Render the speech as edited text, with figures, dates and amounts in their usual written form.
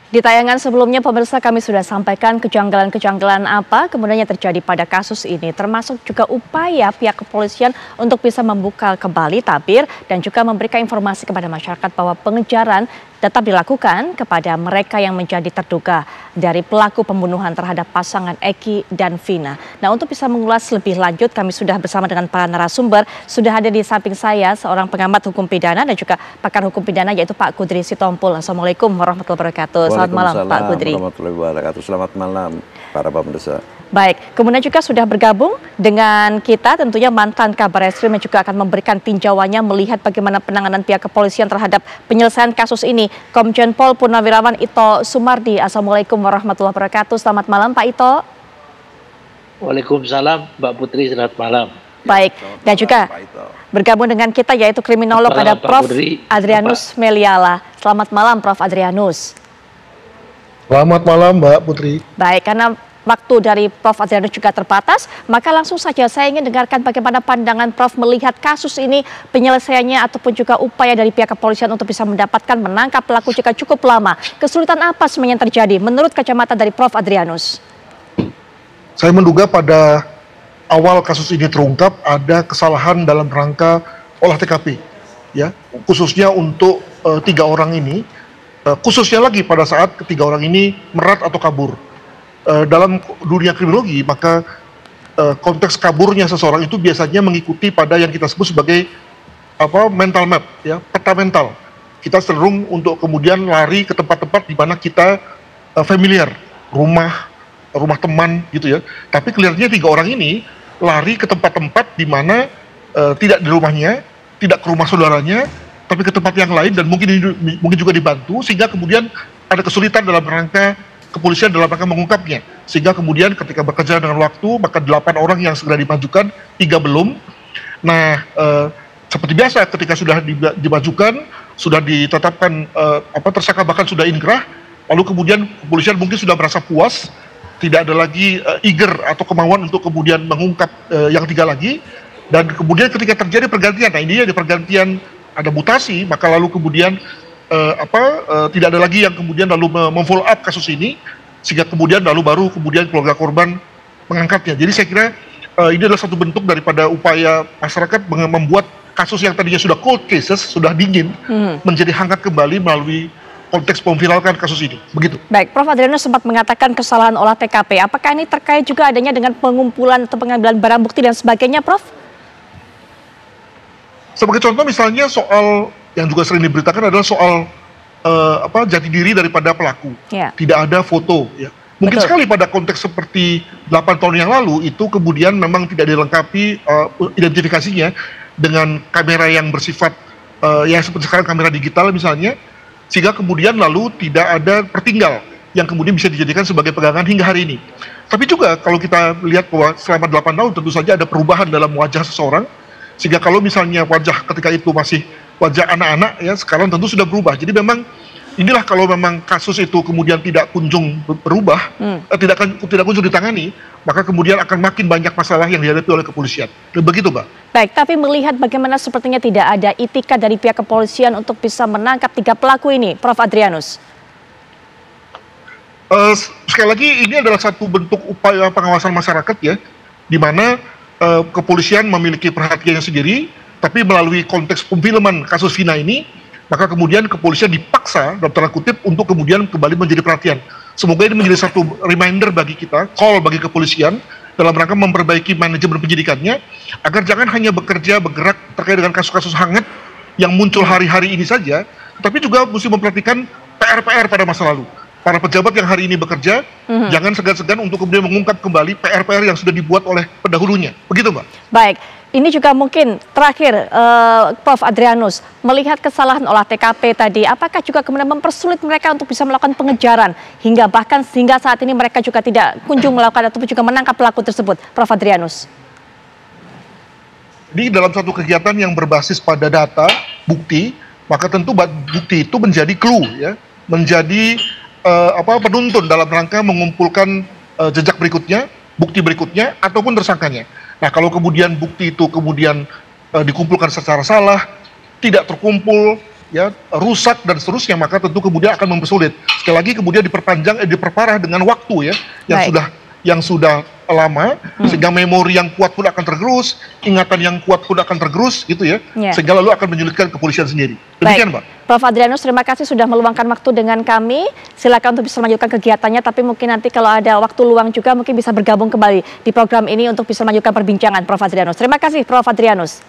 Di tayangan sebelumnya, pemirsa, kami sudah sampaikan kejanggalan-kejanggalan apa kemudian yang terjadi pada kasus ini, termasuk juga upaya pihak kepolisian untuk bisa membuka kembali tabir dan juga memberikan informasi kepada masyarakat bahwa pengejaran tetap dilakukan kepada mereka yang menjadi terduga dari pelaku pembunuhan terhadap pasangan Eki dan Vina. Nah, untuk bisa mengulas lebih lanjut, kami sudah bersama dengan para narasumber. Sudah ada di samping saya seorang pengamat hukum pidana dan juga pakar hukum pidana, yaitu Pak Kudri Sitompul. Assalamualaikum warahmatullahi wabarakatuh. Selamat malam, Pak Kudri. Warahmatullahi wabarakatuh. Selamat malam, para pemirsa. Baik, kemudian juga sudah bergabung dengan kita tentunya mantan Kabar Eskrim yang juga akan memberikan tinjauannya melihat bagaimana penanganan pihak kepolisian terhadap penyelesaian kasus ini, Komjen Pol Purnawirawan Ito Sumardi. Assalamualaikum warahmatullahi wabarakatuh. Selamat malam, Pak Ito. Waalaikumsalam, Mbak Putri. Selamat malam. Baik, dan juga bergabung dengan kita yaitu kriminolog ada Prof. Adrianus Meliala. Selamat malam, Prof. Adrianus. Selamat malam, Mbak Putri. Baik, karena waktu dari Prof. Adrianus juga terbatas, maka langsung saja saya ingin dengarkan bagaimana pandangan Prof. melihat kasus ini, penyelesaiannya ataupun juga upaya dari pihak kepolisian untuk bisa mendapatkan menangkap pelaku jika cukup lama. Kesulitan apa sebenarnya yang terjadi menurut kacamata dari Prof. Adrianus? Saya menduga pada awal kasus ini terungkap ada kesalahan dalam rangka olah TKP, ya, khususnya untuk 3 orang ini, khususnya lagi pada saat ketiga orang ini merat atau kabur. Dalam dunia kriminologi, maka konteks kaburnya seseorang itu biasanya mengikuti pada yang kita sebut sebagai mental map, ya, peta mental. Kita cenderung untuk kemudian lari ke tempat-tempat di mana kita familiar, rumah teman gitu ya. Tapi clearnya 3 orang ini lari ke tempat-tempat di mana tidak di rumahnya, tidak ke rumah saudaranya, tapi ke tempat yang lain dan mungkin juga dibantu, sehingga kemudian ada kesulitan dalam rangka kepolisian dalam rangka mengungkapnya, sehingga kemudian ketika bekerja dengan waktu, maka 8 orang yang segera dimajukan, 3 belum. Nah, seperti biasa ketika sudah dimajukan, sudah ditetapkan tersangka, bahkan sudah inkrah, lalu kemudian kepolisian mungkin sudah merasa puas, tidak ada lagi eager atau kemauan untuk kemudian mengungkap yang 3 lagi, dan kemudian ketika terjadi pergantian, nah ini ya di pergantian ada mutasi, maka lalu kemudian tidak ada lagi yang kemudian lalu memfollow up kasus ini, sehingga kemudian baru kemudian keluarga korban mengangkatnya. Jadi saya kira ini adalah satu bentuk daripada upaya masyarakat membuat kasus yang tadinya sudah cold cases, sudah dingin, menjadi hangat kembali melalui konteks memviralkan kasus ini. Begitu. Baik, Prof. Adrianus sempat mengatakan kesalahan olah TKP. Apakah ini terkait juga adanya dengan pengumpulan atau pengambilan barang bukti dan sebagainya, Prof? Sebagai contoh misalnya soal yang juga sering diberitakan adalah soal jati diri daripada pelaku. Ya. Tidak ada foto, ya. Mungkin sekali pada konteks seperti 8 tahun yang lalu itu kemudian memang tidak dilengkapi identifikasinya dengan kamera yang bersifat ya seperti sekarang kamera digital misalnya, sehingga kemudian lalu tidak ada pertinggal yang kemudian bisa dijadikan sebagai pegangan hingga hari ini. Tapi juga kalau kita lihat bahwa selama 8 tahun tentu saja ada perubahan dalam wajah seseorang, sehingga kalau misalnya wajah ketika itu masih wajah anak-anak, ya sekarang tentu sudah berubah. Jadi memang inilah kalau memang kasus itu kemudian tidak kunjung berubah, tidak kunjung ditangani, maka kemudian akan makin banyak masalah yang dihadapi oleh kepolisian. Begitu, Mbak. Baik, tapi melihat bagaimana sepertinya tidak ada itikat dari pihak kepolisian untuk bisa menangkap 3 pelaku ini, Prof. Adrianus. Sekali lagi ini adalah satu bentuk upaya pengawasan masyarakat, ya, di mana kepolisian memiliki perhatiannya sendiri, tapi melalui konteks pemfilman kasus Vina ini, maka kemudian kepolisian dipaksa dalam tanda kutip untuk kemudian kembali menjadi perhatian. Semoga ini menjadi satu reminder bagi kita, call bagi kepolisian dalam rangka memperbaiki manajemen penyidikannya, agar jangan hanya bergerak terkait dengan kasus-kasus hangat yang muncul hari-hari ini saja, tetapi juga mesti memperhatikan PR-PR pada masa lalu. Para pejabat yang hari ini bekerja, jangan segan-segan untuk kemudian mengungkap kembali PR-PR yang sudah dibuat oleh pendahulunya. Begitu, Mbak? Baik, ini juga mungkin terakhir, Prof. Adrianus, melihat kesalahan olah TKP tadi, apakah juga kemudian mempersulit mereka untuk bisa melakukan pengejaran, hingga saat ini mereka juga tidak kunjung melakukan ataupun juga menangkap pelaku tersebut, Prof. Adrianus? Di dalam satu kegiatan yang berbasis pada data, bukti, maka tentu bukti itu menjadi clue, ya, menjadi penuntun dalam rangka mengumpulkan jejak berikutnya, bukti berikutnya, ataupun tersangkanya. Nah, kalau kemudian bukti itu kemudian dikumpulkan secara salah, tidak terkumpul, ya rusak dan seterusnya, maka tentu kemudian akan mempersulit. Sekali lagi kemudian diperparah dengan waktu ya yang sudah lama, sehingga memori yang kuat pun akan tergerus, ingatan yang kuat pun akan tergerus gitu ya, sehingga lalu akan menyulitkan kepolisian sendiri. Demikian, Mbak. Prof. Adrianus, terima kasih sudah meluangkan waktu dengan kami. Silakan untuk bisa melanjutkan kegiatannya, tapi mungkin nanti kalau ada waktu luang juga mungkin bisa bergabung kembali di program ini untuk bisa melanjutkan perbincangan, Prof. Adrianus. Terima kasih, Prof. Adrianus.